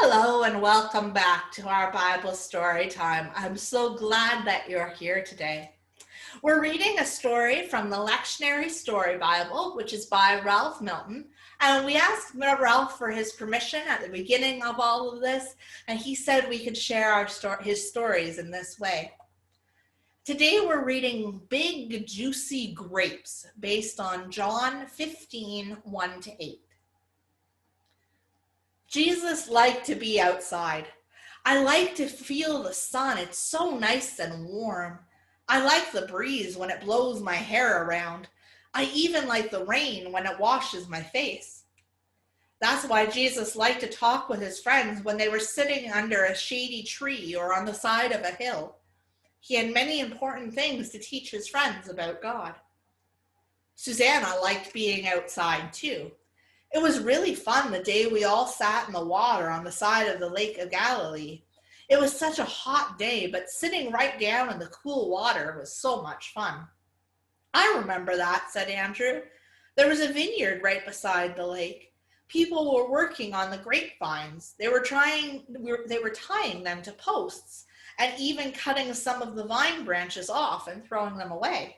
Hello and welcome back to our Bible story time. I'm so glad that you're here today. We're reading a story from the Lectionary Story Bible, which is by Ralph Milton. And we asked Ralph for his permission at the beginning of all of this, and he said we could share his stories in this way. Today we're reading Big Juicy Grapes, based on John 15, 1-8. Jesus liked to be outside. I like to feel the sun. It's so nice and warm. I like the breeze when it blows my hair around. I even like the rain when it washes my face. That's why Jesus liked to talk with his friends when they were sitting under a shady tree or on the side of a hill. He had many important things to teach his friends about God. Susanna liked being outside too. It was really fun the day we all sat in the water on the side of the Lake of Galilee. It was such a hot day, but sitting right down in the cool water was so much fun. I remember that, said Andrew. There was a vineyard right beside the lake. People were working on the grapevines. They were tying them to posts and even cutting some of the vine branches off and throwing them away.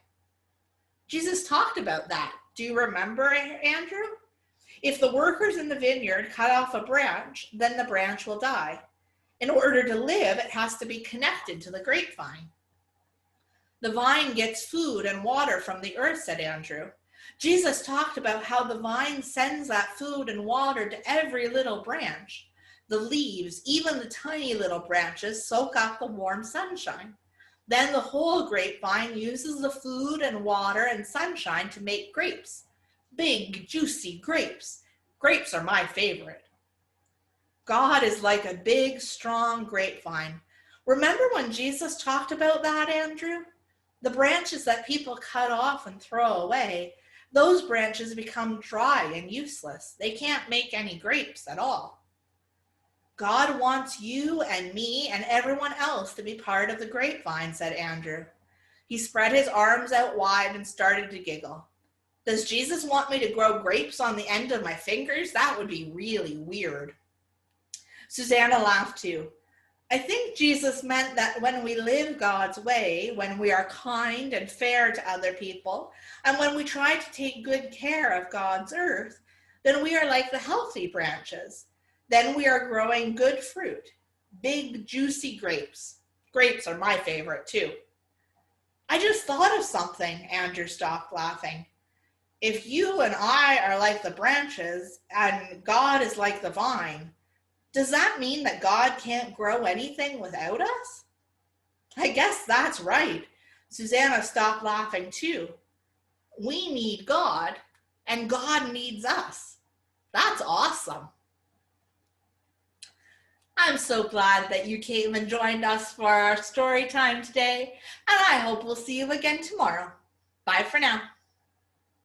Jesus talked about that. Do you remember, Andrew? If the workers in the vineyard cut off a branch, then the branch will die. In order to live, it has to be connected to the grapevine. The vine gets food and water from the earth, said Andrew. Jesus talked about how the vine sends that food and water to every little branch. The leaves, even the tiny little branches, soak up the warm sunshine. Then the whole grapevine uses the food and water and sunshine to make grapes. Big, juicy grapes. Grapes are my favorite. God is like a big, strong grapevine. Remember when Jesus talked about that, Andrew? The branches that people cut off and throw away, those branches become dry and useless. They can't make any grapes at all. God wants you and me and everyone else to be part of the grapevine, said Andrew. He spread his arms out wide and started to giggle. Does Jesus want me to grow grapes on the end of my fingers? That would be really weird. Susanna laughed too. I think Jesus meant that when we live God's way, when we are kind and fair to other people, and when we try to take good care of God's earth, then we are like the healthy branches. Then we are growing good fruit, big, juicy grapes. Grapes are my favorite too. I just thought of something, Andrew stopped laughing. If you and I are like the branches and God is like the vine, does that mean that God can't grow anything without us? I guess that's right. Susanna stopped laughing too. We need God and God needs us. That's awesome. I'm so glad that you came and joined us for our story time today, and I hope we'll see you again tomorrow. Bye for now.